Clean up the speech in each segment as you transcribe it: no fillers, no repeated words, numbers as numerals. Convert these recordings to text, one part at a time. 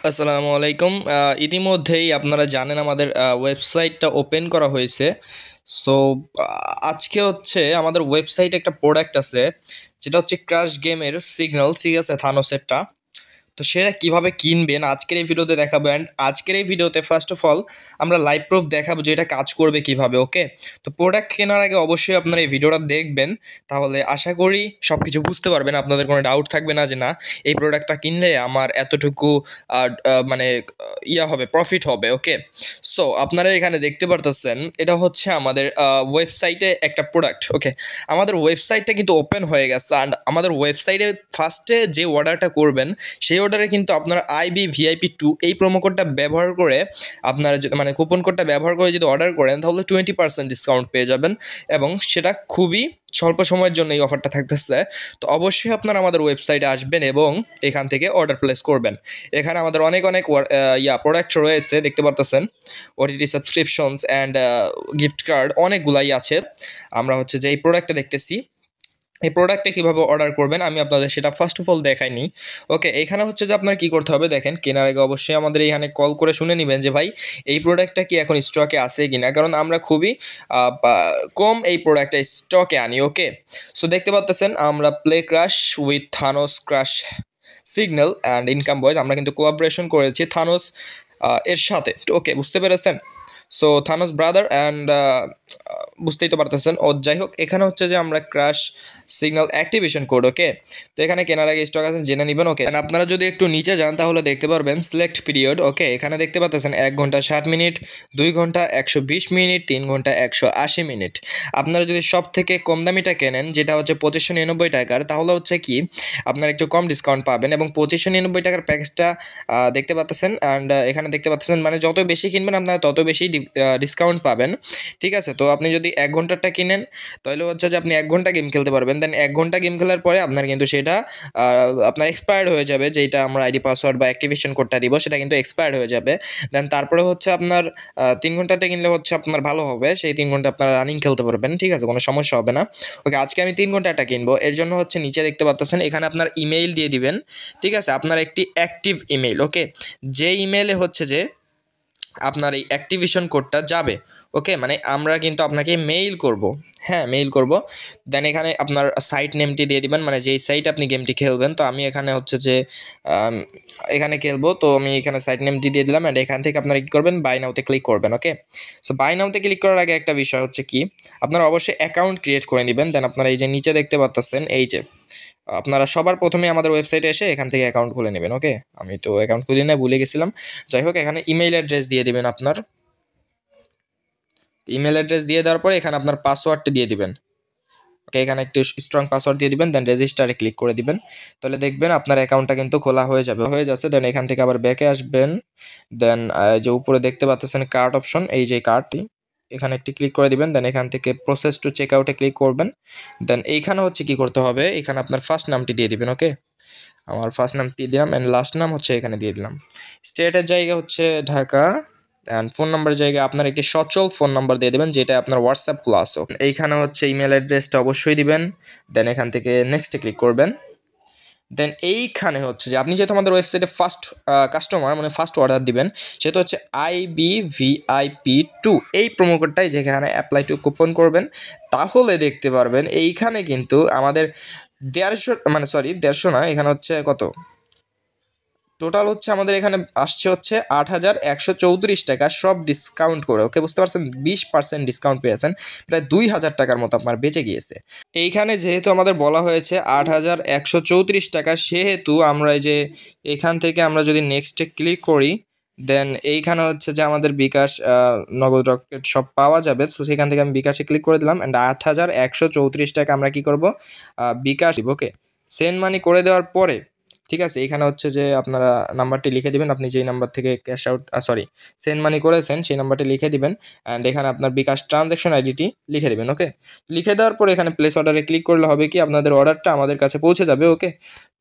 আসসালামু আলাইকুম। ইতিমধ্যেই আপনারা জানেন আমাদের ওয়েবসাইটটা ওপেন করা হয়েছে। সো আজকে হচ্ছে আমাদের ওয়েবসাইটে একটা প্রোডাক্ট আছে, যেটা হচ্ছে ক্রাশ গেমের সিগন্যাল, ঠিক আছে, থানোসেরটা। তো সেটা কীভাবে কিনবেন আজকের এই ভিডিওতে দেখাবো। অ্যান্ড আজকের এই ভিডিওতে ফার্স্ট অফ অল আমরা লাইভ প্রুফ দেখাবো যে এটা কাজ করবে কীভাবে। ওকে, তো প্রোডাক্ট কেনার আগে অবশ্যই আপনারা এই ভিডিওটা দেখবেন, তাহলে আশা করি সব কিছু বুঝতে পারবেন, আপনাদের কোনো ডাউট থাকবে না যে না এই প্রোডাক্টটা কিনলে আমার এতটুকু মানে হবে, প্রফিট হবে। ওকে, সো আপনারা এখানে দেখতে পারতেছেন এটা হচ্ছে আমাদের ওয়েবসাইটে একটা প্রোডাক্ট। ওকে, আমাদের ওয়েবসাইটটা কিন্তু ওপেন হয়ে গেছে। অ্যান্ড আমাদের ওয়েবসাইটে ফার্স্টে যে অর্ডারটা করবেন সেই অর্ডারে কিন্তু আপনারা IBVIP2 এই প্রোমো কোডটা ব্যবহার করে, আপনারা মানে কুপন কোডটা ব্যবহার করে যদি অর্ডার করেন তাহলে 20% ডিসকাউন্ট পেয়ে যাবেন, এবং সেটা খুবই স্বল্প সময়ের জন্য এই অফারটা থাকতেছে। তো অবশ্যই আপনারা আমাদের ওয়েবসাইটে আসবেন এবং এখান থেকে অর্ডার প্লেস করবেন। এখানে আমাদের অনেক প্রোডাক্ট রয়েছে, দেখতে পারতেছেন। OTT subscriptions and gift card অনেকগুলাই আছে। আমরা হচ্ছে যে এই প্রোডাক্টটা দেখতেছি, এই প্রোডাক্টে কীভাবে অর্ডার করবেন আমি আপনাদের সেটা ফার্স্ট অফ অল দেখাইনি। ওকে, এখানে হচ্ছে যে আপনার কী করতে হবে দেখেন, কেনার আগে অবশ্যই আমাদের এখানে কল করে শুনে নেবেন যে ভাই এই প্রোডাক্টটা কি এখন স্টকে আছে কিনা, কারণ আমরা খুবই কম এই প্রোডাক্টটা স্টকে আনি। ওকে, সো দেখতে পাচ্ছেন আমরা play crash with Thanos crash signal and income boys, আমরা কিন্তু কোলাবোরেশন করেছি থানোস এর সাথে। ওকে, বুঝতে পেরেছেন? সো থানোস ব্রাদার অ্যান্ড বুঝতেই তো পারতেছেন। ও যাই হোক, এখানে হচ্ছে যে আমরা ক্রাশ সিগন্যাল অ্যাক্টিভেশন কোড। ওকে, তো এখানে কেনার আগে স্টক আছে জেনে নেবেন। ওকে, আপনারা যদি একটু নিচে যান তাহলে দেখতে পারবেন সিলেক্ট পিরিয়ড। ওকে, এখানে দেখতে পাচ্ছেন 1 ঘন্টা 60 মিনিট, 2 ঘন্টা 120 মিনিট, 3 ঘন্টা 180 মিনিট। আপনারা যদি সব থেকে কম দামিটা কেনেন, যেটা হচ্ছে 2599 টাকার, তাহলে হচ্ছে কি আপনারা একটু কম ডিসকাউন্ট পাবেন, এবং 2599 টাকার প্যাকেজটা দেখতে পাচ্ছেন। অ্যান্ড এখানে দেখতে পাচ্ছেন মানে যত বেশি কিনবেন আপনারা তত বেশি ডিসকাউন্ট পাবেন, ঠিক আছে। তো আপনি যদি 1 ঘন্টারটা কিনেন তাহলে হচ্ছে যে আপনি 1 ঘন্টা গেম খেলতে পারবেন। দেন 1 ঘন্টা গেম খেলার পরে আপনার কিন্তু সেটা আপনার এক্সপায়ার্ড হয়ে যাবে, যেটা আমরা আইডি পাসওয়ার্ড বা অ্যাক্টিভেশন কোডটা দিব সেটা কিন্তু এক্সপায়ার্ড হয়ে যাবে। দেন তারপরে হচ্ছে আপনার 3 ঘন্টাতে কিনলে হচ্ছে আপনার ভালো হবে, সেই 3 ঘন্টা আপনারা রানিং খেলতে পারবেন, ঠিক আছে, কোনো সমস্যা হবে না। ওকে, আজকে আমি 3 ঘন্টাটা কিনবো, এর জন্য হচ্ছে নিচে দেখতে পাচ্ছেন এখানে আপনার ইমেইল দিয়ে দিবেন, ঠিক আছে, আপনার একটি অ্যাক্টিভ ইমেইল। ওকে, যে ইমেইলে হচ্ছে যে আপনার এই অ্যাক্টিভেশন কোডটা যাবে। ওকে, মানে আমরা কিন্তু আপনাকে মেইল করব, হ্যাঁ মেইল করব। দেন এখানে আপনার সাইট নেমটি দিয়ে দিবেন, মানে যেই সাইটে আপনি গেমটি খেলবেন। তো আমি এখানে হচ্ছে যে এখানে খেলবো, তো আমি এখানে সাইট নেমটি দিয়ে দিলাম। অ্যান্ড এখান থেকে আপনারা কী করবেন, বাই নাওতে ক্লিক করবেন। ওকে, সো বাই নাওতে ক্লিক করার আগে একটা বিষয় হচ্ছে কি, আপনারা অবশ্যই অ্যাকাউন্ট ক্রিয়েট করে নেবেন। দেন আপনারা এই যে নিচে দেখতে পাচ্ছেন, এই যে আপনারা সবার প্রথমে আমাদের ওয়েবসাইটে এসে এখান থেকে অ্যাকাউন্ট খুলে নেবেন। ওকে, আমি তো অ্যাকাউন্ট খুলে না ভুলে গেছিলাম। যাই হোক, এখানে ইমেইল অ্যাড্রেস দিয়ে দেবেন। আপনার ইমেল অ্যাড্রেস দিয়ে দেওয়ার পরে এখানে আপনার পাসওয়ার্ডটা দিয়ে দিবেন। ওকে, এখানে একটু স্ট্রং পাসওয়ার্ড দিয়ে দিবেন, দেন রেজিস্টারে ক্লিক করে দিবেন। তাহলে দেখবেন আপনার অ্যাকাউন্টটা কিন্তু খোলা হয়ে যাচ্ছে। দেন এখান থেকে আবার ব্যাকে আসবেন। দেন যে উপরে দেখতে পাচ্ছেন কার্ড অপশন, এই যে কার্ডটি, এখানে একটি ক্লিক করে দিবেন। দেন এখান থেকে প্রসেস টু চেক আউটে ক্লিক করবেন। দেন এইখানে হচ্ছে কি করতে হবে, এখানে আপনার ফার্স্ট নামটি দিয়ে দিবেন। ওকে, আমার ফার্স্ট নাম দিয়ে দিলাম, অ্যান্ড লাস্ট নাম হচ্ছে এখানে দিয়ে দিলাম। স্টেটের জায়গা হচ্ছে ঢাকা, অ্যান্ড ফোন নাম্বারের জায়গায় আপনার একটি সচল ফোন নাম্বার দিয়ে দেবেন, যেটা আপনার হোয়াটসঅ্যাপ খোলা আছে। এইখানে হচ্ছে ইমেল অ্যাড্রেসটা অবশ্যই দিবেন। দেন এখান থেকে নেক্সটে ক্লিক করবেন। দেন এইখানে হচ্ছে যে আপনি যেহেতু আমাদের ওয়েবসাইটে ফার্স্ট কাস্টমার, মানে ফার্স্ট অর্ডার দিবেন, সেটা হচ্ছে IBVIP2 এই প্রোমো কোডটাই যেখানে অ্যাপ্লাই টু কুপন করবেন, তাহলে দেখতে পারবেন এইখানে কিন্তু আমাদের 150 না, এখানে হচ্ছে কত টোটাল হচ্ছে আমাদের এখানে আসছে হচ্ছে 8134 টাকা, সব ডিসকাউন্ট করে। ওকে, বুঝতে পারছেন, 20% ডিসকাউন্ট পেয়েছেন, প্রায় 2000 টাকার মতো আপনার বেঁচে গিয়েছে। এইখানে যেহেতু আমাদের বলা হয়েছে 8134 টাকা, সেহেতু আমরা এই যে এখান থেকে আমরা যদি নেক্সটে ক্লিক করি, দেন এইখানে হচ্ছে যে আমাদের বিকাশ নগদ রকেট সব পাওয়া যাবে। তো সেখান থেকে আমি বিকাশে ক্লিক করে দিলাম, অ্যান্ড 8134 টাকা আমরা কি করব, বিকাশ দিব। ওকে, সেন্ড মানি করে দেওয়ার পরে, ঠিক আছে, এখানে হচ্ছে যে আপনারা নাম্বারটি লিখে দিবেন, আপনি যেই নাম্বার থেকে ক্যাশ আউট সেন্ড মানি করেছেন সেই নাম্বারটি লিখে দিবেন। অ্যান্ড এখানে আপনার বিকাশ ট্রানজ্যাকশন আইডিটি লিখে দেবেন। ওকে, লিখে দেওয়ার পরে এখানে প্লেস অর্ডারে ক্লিক করলে হবে কি, আপনাদের অর্ডারটা আমাদের কাছে পৌঁছে যাবে। ওকে,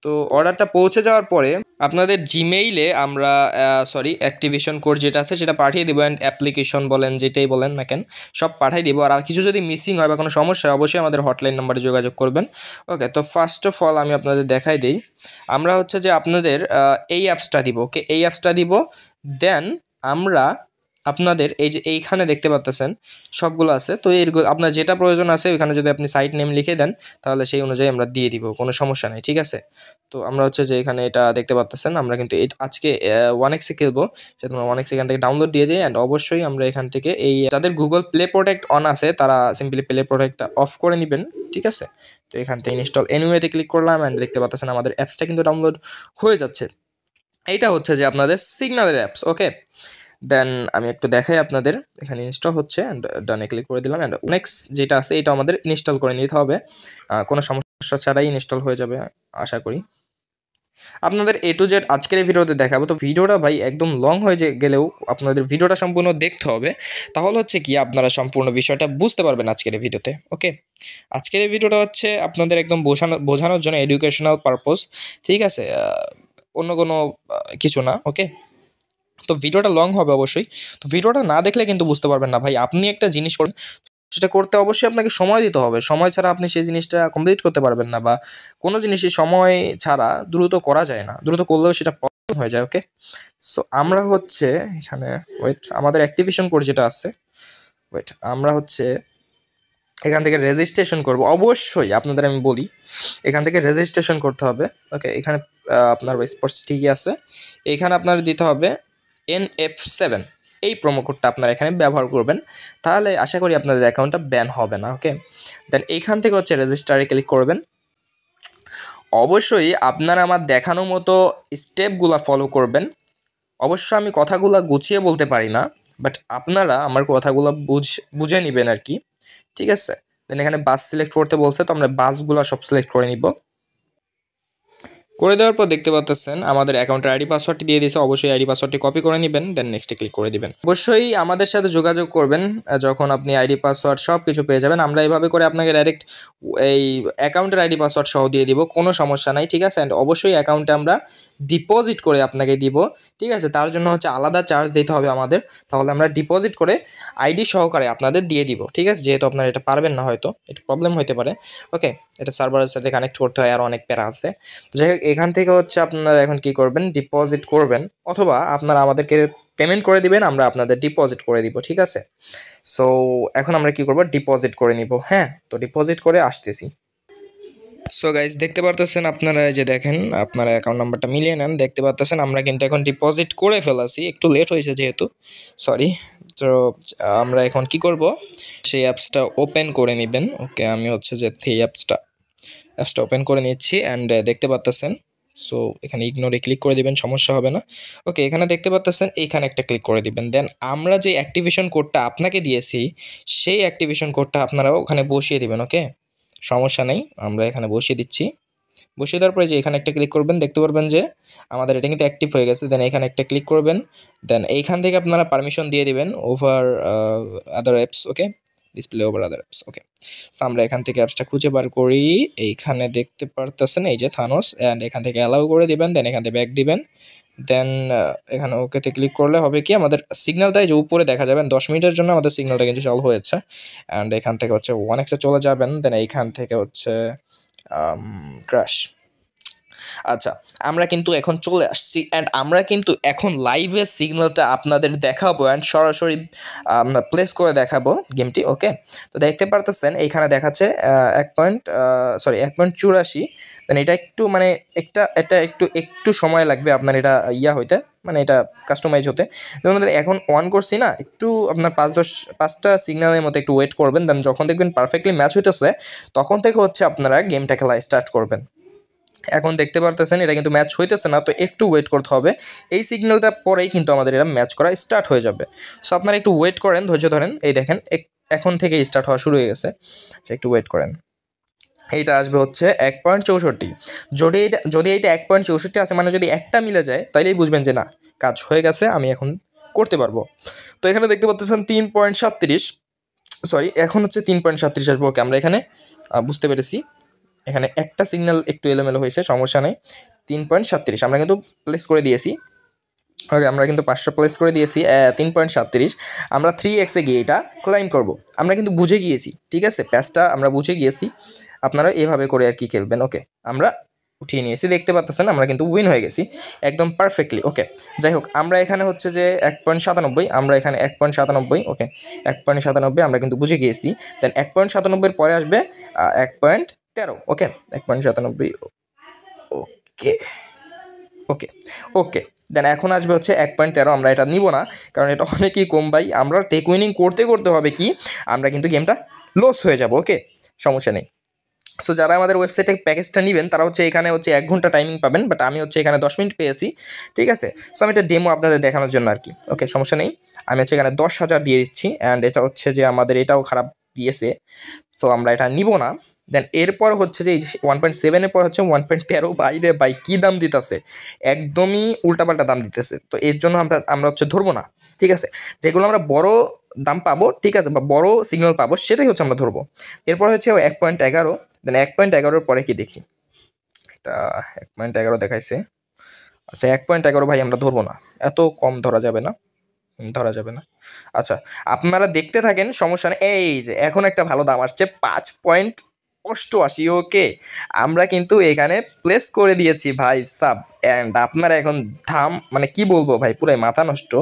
তো অর্ডারটা পৌঁছে যাওয়ার পরে আপনাদের জিমেইলে আমরা অ্যাক্টিভেশন কোড যেটা আছে সেটা পাঠিয়ে দেবো, অ্যান্ড অ্যাপ্লিকেশন বলেন যেটাই বলেন না কেন সব পাঠিয়ে দেবো। আর কিছু যদি মিসিং হয় বা কোনো সমস্যা হয় অবশ্যই আমাদের হটলাইন নাম্বারে যোগাযোগ করবেন। ওকে, তো ফার্স্ট অফ অল আমি আপনাদের দেখাই দিই। আমরা হচ্ছে যে আপনাদের এই অ্যাপসটা দিব। ওকে, এই অ্যাপসটা দিব। দেন আমরা আপনাদের এই যে এইখানে দেখতে পাচ্ছেন সবগুলো আছে, তো এইগুলো আপনার যেটা প্রয়োজন আছে ওইখানে যদি আপনি সাইট নেম লিখে দেন তাহলে সেই অনুযায়ী আমরা দিয়ে দিব, কোনো সমস্যা নেই, ঠিক আছে। তো আমরা হচ্ছে যে এখানে এটা দেখতে পাচ্ছেন, আমরা কিন্তু আজকে 1x খেলবো, সেটা তোমরা 1x এখান থেকে ডাউনলোড দিয়ে দিই। অ্যান্ড অবশ্যই আমরা এখান থেকে এই যাদের গুগল প্লে প্রোটেক্ট অন আছে তারা সিম্পলি প্লে প্রোটেক্টটা অফ করে নেবেন, ঠিক আছে। তো এখান থেকে ইনস্টল এনিওয়েতে ক্লিক করলাম, অ্যান্ড দেখতে পাচ্ছেন আমাদের অ্যাপসটা কিন্তু ডাউনলোড হয়ে যাচ্ছে। এইটা হচ্ছে যে আপনাদের সিগন্যালের অ্যাপস। ওকে, দেন আমি একটু দেখাই আপনাদের, এখানে ইনস্টল হচ্ছে, অ্যান্ড ডানে ক্লিক করে দিলাম। অ্যান্ড নেক্সট যেটা আছে এটা আমাদের ইনস্টল করে নিতে হবে, কোনো সমস্যা ছাড়াই ইনস্টল হয়ে যাবে আশা করি। আপনাদের A to Z আজকের এই ভিডিওতে দেখাবো। তো ভিডিওটা ভাই একদম লং হয়ে গেলেও আপনাদের ভিডিওটা সম্পূর্ণ দেখতে হবে, তাহলে হচ্ছে কি আপনারা সম্পূর্ণ বিষয়টা বুঝতে পারবেন আজকের এই ভিডিওতে। ওকে, আজকের এই ভিডিওটা হচ্ছে আপনাদের একদম বোঝানোর জন্য, এডুকেশনাল পারপোজ, ঠিক আছে, অন্য কোনো কিছু না। ওকে, তো ভিডিওটা লং হবে অবশ্যই। তো ভিডিওটা না দেখলে কিন্তু বুঝতে পারবেন না ভাই। আপনি একটা জিনিস করেন, সেটা করতে অবশ্যই আপনাকে সময় দিতে হবে। সময় ছাড়া আপনি সেই জিনিসটা কমপ্লিট করতে পারবেন না, বা কোনো জিনিসই সময় ছাড়া দ্রুত করা যায় না, দ্রুত করলেও সেটা প্রবলেম হয়ে যায়। ওকে, সো আমরা হচ্ছে এখানে আমাদের অ্যাক্টিভেশন কোড যেটা আছে, আমরা হচ্ছে এখান থেকে রেজিস্ট্রেশন করব। অবশ্যই আপনাদের আমি বলি এখান থেকে রেজিস্ট্রেশন করতে হবে। ওকে, এখানে আপনার স্পোর্টস ঠিকই আছে, এখানে আপনার দিতে হবে NF7, এই প্রোমো কোডটা আপনারা এখানে ব্যবহার করবেন, তাহলে আশা করি আপনাদের অ্যাকাউন্টটা ব্যান হবে না। ওকে, দেন এইখান থেকে হচ্ছে রেজিস্টারে ক্লিক করবেন। অবশ্যই আপনারা আমার দেখানো মতো স্টেপগুলো ফলো করবেন। অবশ্য আমি কথাগুলো গুছিয়ে বলতে পারি না, বাট আপনারা আমার কথাগুলো বুঝে নেবেন আর কি, ঠিক আছে। দেন এখানে বাস সিলেক্ট করতে বলছে, তো আমরা বাসগুলো সব সিলেক্ট করে নিব। করে দেওয়ার পর দেখতে পাচ্ছেন আমাদের অ্যাকাউন্টের আইডি পাসওয়ার্ডটি দিয়ে দিয়েছে, অবশ্যই আইডি পাসওয়ার্ডটি কপি করে নেবেন, দেন নেক্সটে ক্লিক করে দিবেন। অবশ্যই আমাদের সাথে যোগাযোগ করবেন যখন আপনি আইডি পাসওয়ার্ড সব কিছু পেয়ে যাবেন। আমরা এইভাবে করে আপনাকে ডাইরেক্ট এই অ্যাকাউন্টের আইডি পাসওয়ার্ড সহ দিয়ে দিব, কোনো সমস্যা নাই, ঠিক আছে। অ্যান্ড অবশ্যই অ্যাকাউন্টে আমরা ডিপোজিট করে আপনাকে দিব, ঠিক আছে। তার জন্য হচ্ছে আলাদা চার্জ দিতে হবে আমাদের, তাহলে আমরা ডিপোজিট করে আইডি সহকারে আপনাদের দিয়ে দিব, ঠিক আছে। যেহেতু আপনারা এটা পারবেন না, হয়তো একটু প্রবলেম হতে পারে। ওকে, এটা সার্ভারের সাথে কানেক্ট করতে হয়, আর অনেক প্যারা আছে। যাই হোক, এখান থেকে হচ্ছে আপনারা এখন কি করবেন, ডিপোজিট করবেন, অথবা আপনারা আমাদেরকে পেমেন্ট করে দিবেন, আমরা আপনাদের ডিপোজিট করে দিব, ঠিক আছে। সো এখন আমরা কি করব, ডিপোজিট করে নিব। হ্যাঁ, তো ডিপোজিট করে আসতেছি। সো গাইজ দেখতে পারতেছেন আপনারা, যে দেখেন আপনারা অ্যাকাউন্ট নাম্বারটা মিলিয়ে নেন, দেখতে পারতেছেন আমরা কিন্তু এখন ডিপোজিট করে ফেলাছি, একটু লেট হয়েছে যেহেতু, সরি। তো আমরা এখন কি করব, সেই অ্যাপসটা ওপেন করে নেবেন। ওকে, আমি হচ্ছে যে সেই অ্যাপসটা ওপেন করে নিচ্ছি, অ্যান্ড দেখতে পাচ্তেছেন। সো এখানে ইগনোরে ক্লিক করে দিবেন, সমস্যা হবে না। ওকে, এখানে দেখতে পাচ্তেছেন, এইখানে একটা ক্লিক করে দিবেন। দেন আমরা যে অ্যাক্টিভেশন কোডটা আপনাকে দিয়েছি সেই অ্যাক্টিভেশন কোডটা আপনারা ওখানে বসিয়ে দিবেন। ওকে, সমস্যা নেই, আমরা এখানে বসিয়ে দিচ্ছি। বসিয়ে দেওয়ার পরে যে এখানে একটা ক্লিক করবেন, দেখতে পারবেন যে আমাদের এটা কিন্তু অ্যাক্টিভ হয়ে গেছে। দেন এখানে একটা ক্লিক করবেন, দেন এইখান থেকে আপনারা পারমিশন দিয়ে দিবেন ওভার আদার অ্যাপস। ওকে, ডিসপ্লে ওভার আদার অ্যাপস। ওকে, সো আমরা এখান থেকে অ্যাপসটা খুঁজে বার করি, এইখানে দেখতে পারতেছেন এই যে থানোস, অ্যান্ড এখান থেকে অ্যালাউ করে দিবেন, দেন এখান থেকে ব্যাক দিবেন। দেন এখানে ওকেতে ক্লিক করলে হবে কি, আমাদের সিগন্যালটাই যে উপরে দেখা যাবেন 10 মিনিটের জন্য আমাদের সিগন্যালটা কিন্তু চালু হয়েছে। অ্যান্ড এখান থেকে হচ্ছে 1x চলে যাবেন, দেন এইখান থেকে হচ্ছে ক্র্যাশ। আচ্ছা, আমরা কিন্তু এখন চলে আসছি, অ্যান্ড আমরা কিন্তু এখন লাইভে সিগন্যালটা আপনাদের দেখাবো, অ্যান্ড সরাসরি আমরা প্লেস করে দেখাবো গেমটি। ওকে, তো দেখতে পারতেছেন এইখানে দেখাচ্ছে 1.84। দেন এটা একটু মানে এটা একটু সময় লাগবে আপনার এটা হইতে, মানে এটা কাস্টমাইজ হতে। যেমন এখন অন করছি না, একটু আপনার 5-10 সিগন্যালের মতো একটু ওয়েট করবেন। দেন যখন দেখবেন পারফেক্টলি ম্যাচ হইতেছে, তখন থেকে হচ্ছে আপনারা গেমটা খেলা স্টার্ট করবেন। এখন দেখতে পারতেছেন এটা কিন্তু ম্যাচ হইতেছে না, তো একটু ওয়েট করতে হবে। এই সিগন্যালটা পরেই কিন্তু আমাদের এটা ম্যাচ করা স্টার্ট হয়ে যাবে। সো আপনারা একটু ওয়েট করেন, ধৈর্য ধরেন। এই দেখেন এখন থেকে স্টার্ট হওয়া শুরু হয়ে গেছে, একটু ওয়েট করেন। এইটা আসবে হচ্ছে 1.64। যদি এইটা 1.64 আছে, মানে যদি একটা মিলে যায় তাইলেই বুঝবেন যে না, কাজ হয়ে গেছে, আমি এখন করতে পারবো। তো এখানে দেখতে পাচ্ছেন 3.37, সরি এখন হচ্ছে 3.37 আসবো। ওকে, আমরা এখানে বুঝতে পেরেছি, এখানে একটা সিগন্যাল একটু এলোমেলো হয়েছে, সমস্যা নেই। 3.37 আমরা কিন্তু প্লেস করে দিয়েছি। ওকে, আমরা কিন্তু 500 প্লেস করে দিয়েছি 3.37। আমরা 3x গিয়ে এটা ক্লাইম করব। আমরা কিন্তু বুঝে গিয়েছি, ঠিক আছে, প্যাচটা আমরা বুঝে গিয়েছি। আপনারা এভাবে করে আর কি খেলবেন। ওকে, আমরা উঠিয়ে নিয়েছি, দেখতে পাচ্ছেন আমরা কিন্তু উইন হয়ে গেছি একদম পারফেক্টলি। ওকে, যাই হোক, আমরা এখানে হচ্ছে যে 1.97, আমরা এখানে 1.97। ওকে, 1.97 আমরা কিন্তু বুঝে গিয়েছি। দেন 1.97 পরে আসবে 1.13। ওকে, 1.97। ওকে ওকে ওকে দেন এখন আসবে হচ্ছে 1.13। আমরা এটা নিব না, কারণ এটা অনেকই কম ভাই। আমরা টেক উইনিং করতে করতে হবে কি, আমরা কিন্তু গেমটা লস হয়ে যাব। ওকে, সমস্যা নেই। সো যারা আমাদের ওয়েবসাইটে প্যাকেজটা নেবেন তারা হচ্ছে এখানে হচ্ছে 1 ঘন্টা টাইমিং পাবেন, বাট আমি হচ্ছে এখানে 10 মিনিট পেয়েছি, ঠিক আছে। সো আমি এটা ডেমো আপনাদের দেখানোর জন্য আর কি। ওকে, সমস্যা নেই। আমি হচ্ছে এখানে 10,000 দিয়ে দিচ্ছি, অ্যান্ড এটা হচ্ছে যে আমাদের এটাও খারাপ দিয়েছে, তো আমরা এটা নিব না। দেন এরপর হচ্ছে যে 1.7-এর পর হচ্ছে 1.13। বাইরে বাই কী দাম দিতেছে, একদমই উল্টাপাল্টা দাম দিতেছে। তো এর জন্য আমরা হচ্ছে ধরবো না, ঠিক আছে। যেগুলো আমরা বড় দাম পাবো, ঠিক আছে, বা বড় সিগন্যাল পাবো, সেটাই হচ্ছে আমরা ধরবো। এরপর হচ্ছে 1.11। দেন 1.11-র পরে কি দেখি, এটা 1.11 দেখাইছে। আচ্ছা, 1.11 ভাই আমরা ধরবো না, এত কম ধরা যাবে না, ধরা যাবে না। আচ্ছা, আপনারা দেখতে থাকেন, সমস্যা নেই। এই যে এখন একটা ভালো দাম আসছে 5.88। ওকে, আমরা কিন্তু এখানে প্লেস করে দিয়েছি ভাই সাব। অ্যান্ড আপনারা এখন দাম মানে কি বলবো ভাই, পুরাই মাথা নষ্ট।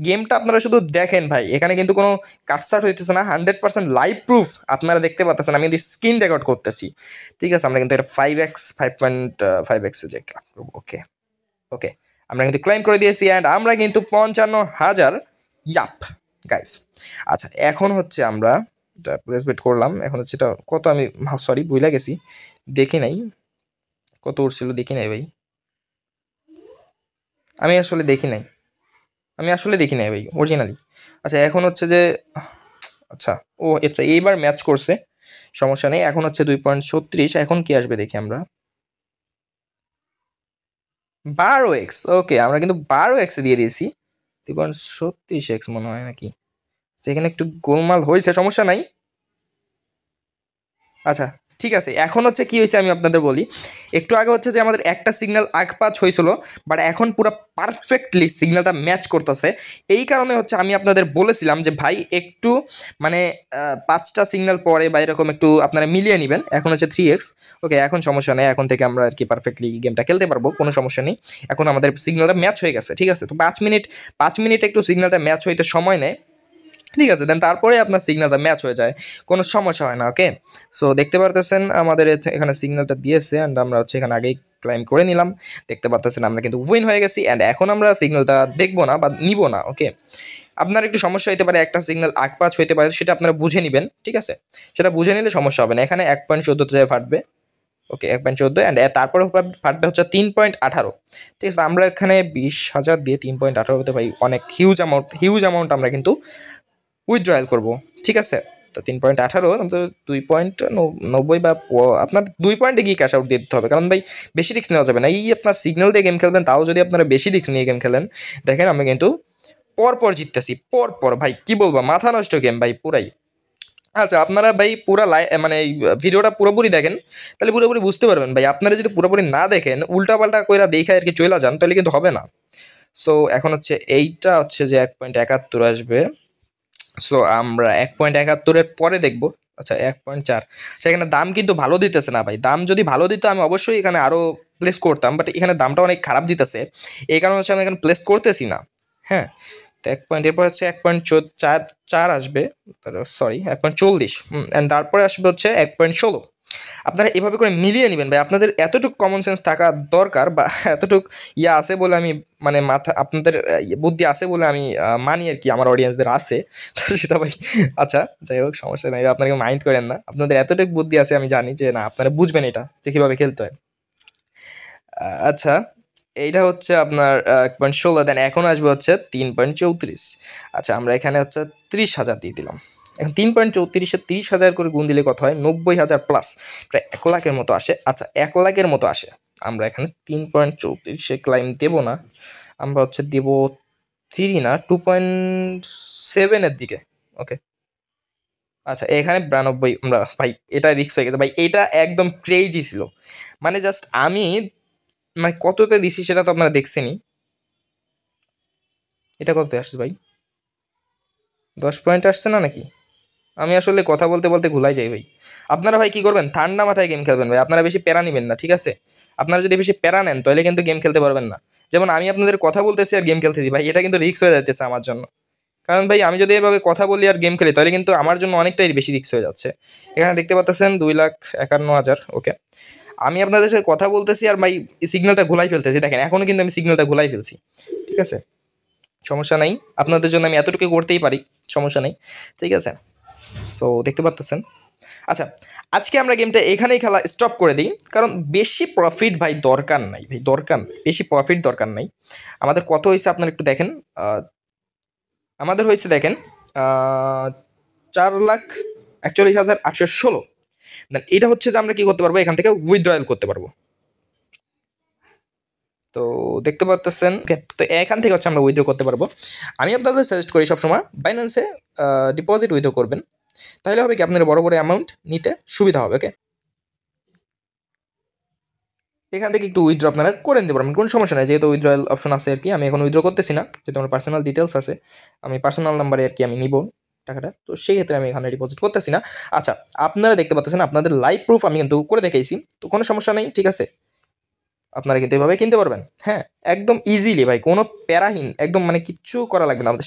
গেমটা আপনারা শুধু দেখেন ভাই, এখানে কিন্তু কোনো কাটসাট হইতেছে না, 100% লাইভ প্রুফ আপনারা দেখতে পাচ্ছেন। আমি কিন্তু স্ক্রিন রেকর্ড করতেছি, ঠিক আছে। আমরা কিন্তু এটা 5x 5.5x যে ওকে ওকে আমরা কিন্তু ক্লাইম করে দিয়েছি, অ্যান্ড আমরা কিন্তু 55,000 ইয়াপ গাইস। আচ্ছা, এখন হচ্ছে আমরা এটা প্লেসমেন্ট করলাম। এখন হচ্ছে এটা কত, আমি সরি ভুলে গেছি, দেখি নাই কত উঠছিল, দেখি নাই ভাই, আমি আসলে দেখি নাই, ভাই অরিজিনালি। আচ্ছা, এখন হচ্ছে যে আচ্ছা, ও আচ্ছা, এইবার ম্যাচ করছে, সমস্যা নেই। এখন হচ্ছে 2.36। এখন কি আসবে দেখি আমরা, 12x। ওকে, আমরা কিন্তু 12x দিয়ে দিয়েছি। 2.36x মনে হয় নাকি, সেখানে একটু গোলমাল হয়েছে, সমস্যা নাই। আচ্ছা, ঠিক আছে। এখন হচ্ছে কি হয়েছে আমি আপনাদের বলি। একটু আগে হচ্ছে যে আমাদের একটা সিগন্যাল আগপাচ হয়েছিল, বাট এখন পুরো পারফেক্টলি সিগন্যালটা ম্যাচ করতেছে। এই কারণে হচ্ছে আমি আপনাদের বলেছিলাম যে ভাই একটু মানে 5টা সিগন্যাল পরে বা এরকম একটু আপনারা মিলিয়ে নেবেন। এখন হচ্ছে 3x। ওকে, এখন সমস্যা নেই, এখন থেকে আমরা আর কি পারফেক্টলি গেমটা খেলতে পারবো, কোনো সমস্যা নেই। এখন আমাদের সিগন্যালটা ম্যাচ হয়ে গেছে, ঠিক আছে। তো 5 মিনিট একটু সিগন্যালটা ম্যাচ হইতে সময় নেয়, ঠিক আছে। দেন তারপরে আপনার সিগন্যালটা ম্যাচ হয়ে যায়, কোনো সমস্যা হয় না। ওকে, সো দেখতে পারতেছেন আমাদের এখানে সিগন্যালটা দিয়েছে, অ্যান্ড আমরা হচ্ছে এখানে আগেই ক্লাইম করে নিলাম। দেখতে পারতেছেন আমরা কিন্তু উইন হয়ে গেছি, অ্যান্ড এখন আমরা সিগন্যালটা দেখবো না বা নিব না। ওকে, আপনার একটু সমস্যা হতে পারে, একটা সিগন্যাল আগপাচ হইতে পারে, সেটা আপনারা বুঝে নেবেন, ঠিক আছে। সেটা বুঝে নিলে সমস্যা হবে না। এখানে 1.14 ফাটবে। ওকে, 1.14, অ্যান্ড তারপরে ফাটবে হচ্ছে 3.18। ঠিক আছে, আমরা এখানে 20,000 দিয়ে 3.18 হতে ভাই অনেক হিউজ অ্যামাউন্ট আমরা কিন্তু উইথড্রয়াল করবো, ঠিক আছে। তো 3.18 তো 2.90 বা আপনার 2 পয়েন্টে গিয়ে ক্যাশ আউট দিয়ে দিতে হবে, কারণ ভাই বেশি রিস্ক নেওয়া যাবে না। এই আপনার সিগন্যাল দিয়ে গেম খেলবেন, তাও যদি আপনারা বেশি রিস্ক নিয়ে গেম খেলেন, দেখেন আমরা কিন্তু পরপর জিততেছি, পরপর ভাই কি বলবো, মাথা নষ্ট গেম ভাই পুরাই। আচ্ছা, আপনারা ভাই পুরা মানে এই ভিডিওটা পুরোপুরি দেখেন, তাহলে পুরোপুরি বুঝতে পারবেন ভাই। আপনারা যদি পুরোপুরি না দেখেন, উল্টাপাল্টা কইরা দেখে আর কি চলে যান, তাহলে কিন্তু হবে না। সো এখন হচ্ছে এইটা হচ্ছে যে 1.71 আসবে। সো আমরা 1.71-এর পরে দেখবো। আচ্ছা, 1.4। সেখানে দাম কিন্তু ভালো দিতেছে না ভাই। দাম যদি ভালো দিত আমি অবশ্যই এখানে আরও প্লেস করতাম, বাট এখানে দামটা অনেক খারাপ দিতেছে, এই কারণে হচ্ছে আমি এখানে প্লেস করতেছি না। হ্যাঁ, তো 1 পয়েন্ট, এরপর হচ্ছে 1.4 আসবে, সরি 1.40, অ্যান্ড তারপরে আসবে হচ্ছে 1.16। আপনারা এভাবে করে মিলিয়ে নেবেন ভাই। আপনাদের এতটুকু কমন সেন্স থাকা দরকার, বা এতটুকু ইয়ে আছে বলে আমি মানে মাথা আপনাদের বুদ্ধি আছে বলে আমি মানি আর কি, আমার অডিয়েন্সদের আছে, তো সেটা ভাই। আচ্ছা, যাই হোক, সমস্যা নেই, আপনাকে মাইন্ড করেন না। আপনাদের এতটুকু বুদ্ধি আছে, আমি জানি যে না আপনারা বুঝবেন এটা যে কীভাবে খেলতে হয়। আচ্ছা, এইটা হচ্ছে আপনার 1.16। দেন এখন আসবে হচ্ছে 3.34। আচ্ছা, আমরা এখানে হচ্ছে 30,000 দিয়ে দিলাম। এখন 3.34-এ 30,000 করে গুণ দিলে কত হয়, 90,000 প্লাস, প্রায় 1 লাখের মতো আসে। আচ্ছা, 1 লাখের মতো আসে। আমরা এখানে 3.34-এ ক্লাইম দেবো না, আমরা হচ্ছে দেবো 3 না 2.7-এর দিকে। ওকে, আচ্ছা, এখানে 92 আমরা ভাই, এটা রিস্ক হয়ে গেছে ভাই, এটা একদম ক্রেজি ছিল। মানে জাস্ট আমি মানে কততে দিছি সেটা তো আপনারা দেখছেনই। এটা কততে আসছে ভাই? 10 পয়েন্ট আসছে না নাকি? আমি আসলে কথা বলতে বলতে ভুলাই যাই ভাই। আপনারা ভাই কি করবেন, ঠান্ডা মাথায় গেম খেলবেন ভাই, আপনারা বেশি প্যারা নেবেন না, ঠিক আছে? আপনারা যদি বেশি প্যারা নেন তাহলে কিন্তু গেম খেলতে পারবেন না। যেমন আমি আপনাদের কথা বলতেছি আর গেম খেলতেছি ভাই, এটা কিন্তু রিস্ক হয়ে যাচ্ছে আমার জন্য। কারণ ভাই আমি যদি এভাবে কথা বলি আর গেম খেলি তাহলে কিন্তু আমার জন্য অনেকটাই বেশি রিস্ক হয়ে যাচ্ছে। এখানে দেখতে পাচ্ছেন 2,51,000। ওকে, আমি আপনাদের সাথে কথা বলতেছি আর ভাই সিগন্যালটা ঘুলাই ফেলতেছি, দেখেন এখনো কিন্তু আমি সিগন্যালটা ঘুলাই ফেলছি, ঠিক আছে? সমস্যা নাই, আপনাদের জন্য আমি এতটুকু করতেই পারি, সমস্যা নেই, ঠিক আছে? সো দেখতে পাচ্তেছেন। আচ্ছা, আজকে আমরা গেমটা এখানেই খেলা স্টপ করে দিই, কারণ বেশি প্রফিট ভাই দরকার নাই, ভাই দরকার নেই, বেশি প্রফিট দরকার নাই। আমাদের কত হয়েছে আপনারা একটু দেখেন। আমাদের হয়েছে দেখেন 4,41,816। দেন এটা হচ্ছে যে আমরা কি করতে পারবো, এখান থেকে উইথড্রয়াল করতে পারবো। তো দেখতে পাচ্ছেন, ওকে, তো এখান থেকে হচ্ছে আমরা উইথড্র করতে পারবো। আমি আপনাদের সাজেস্ট করি সবসময় বাইন্যান্সে ডিপোজিট উইথড্র করবেন, তাহলে হবে কি আপনার বড় বড় অ্যামাউন্ট নিতে সুবিধা হবে। ওকে, এখান থেকে একটু উইথড্র আপনারা করে নিতে পারবেন, কোনো সমস্যা নেই, যেহেতু উইথড্রয়াল অপশন আছে আর কি। আমি এখন উইথড্র করতেছি না, যেহেতু আমার পার্সোনাল ডিটেলস আছে, আমি পার্সোনাল নাম্বারে আর কি আমি নিব টাকাটা, তো সেই ক্ষেত্রে আমি এখানে ডিপোজিট করতেছি না। আচ্ছা, আপনারা দেখতে পাচ্ছেন আপনাদের লাইভ প্রুফ আমি কিন্তু করে দেখাইছি, তো কোনো সমস্যা নেই, ঠিক আছে? আপনারা কিন্তু এভাবে কিনতে পারবেন, হ্যাঁ, একদম ইজিলি ভাই, কোনো প্যারাহীন, একদম মানে কিচ্ছু করা লাগবে না আমাদের।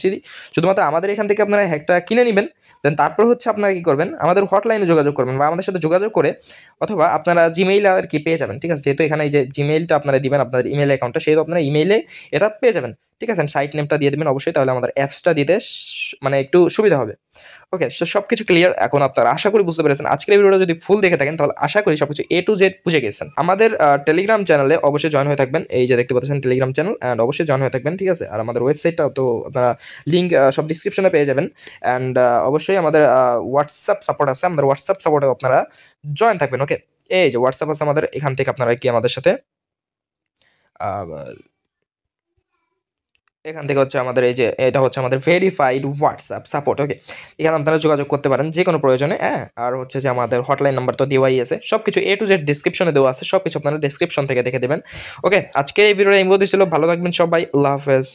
শুধুমাত্র আমাদের এখান থেকে আপনারা হ্যাকটা কিনে নেবেন, দেন তারপর হচ্ছে আপনারা কী করবেন, আমাদের হটলাইনে যোগাযোগ করবেন বা আমাদের সাথে যোগাযোগ করে, অথবা আপনারা জিমেইল আর কি পেয়ে যাবেন, ঠিক আছে? যেহেতু এখানে এই যে জিমেইলটা আপনারা দিবেন আপনাদের ইমেল অ্যাকাউন্টটা, সেহেতু আপনারা ইমেইলে এটা পেয়ে যাবেন, ঠিক আছে? সাইট নেমটা দিয়ে দেবেন অবশ্যই, তাহলে আমাদের অ্যাপসটা দিতে মানে একটু সুবিধা হবে। ওকে, সব কিছু ক্লিয়ার এখন, আপনারা আশা করি বুঝতে পেরেছেন। আজকের এই ভিডিওটা যদি ফুল দেখে থাকেন তাহলে আশা করি সব কিছু A to Z বুঝে গেছেন। আমাদের টেলিগ্রাম চ্যানেলে অবশ্যই জয়েন হয়ে থাকবেন, এই যে দেখতে পাচ্ছেন টেলিগ্রাম চ্যানেল, অ্যান্ড অবশ্যই জয়েন হয়ে থাকবেন, ঠিক আছে? আর আমাদের ওয়েবসাইটটা তো আপনারা লিঙ্ক সব ডিসক্রিপশনে পেয়ে যাবেন, অ্যান্ড অবশ্যই আমাদের হোয়াটসঅ্যাপ সাপোর্ট আছে, আমাদের হোয়াটসঅ্যাপ সাপোর্টে আপনারা জয়েন থাকবেন। ওকে, এই যে হোয়াটসঅ্যাপ আছে আমাদের, এখান থেকে আপনারা কি আমাদের সাথে এখান থেকে হচ্ছে আমাদের এই যে এটা হচ্ছে আমাদের ভেরিফাইড হোয়াটসঅ্যাপ সাপোর্ট। ওকে, এখানে আপনারা যোগাযোগ করতে পারেন যে কোনো প্রয়োজনে, হ্যাঁ। আর হচ্ছে যে আমাদের হটলাইন নাম্বার তো দেওয়াই আছে, সব কিছু A to Z ডিসক্রিপশনে দেওয়া আছে, সব কিছু আপনারা ডিসক্রিপশন থেকে দেখে দেবেন। ওকে, আজকে এই ভিডিওটা এই মধ্যে ছিল, ভালো থাকবেন সবাই, আল্লাহ হাফেজ।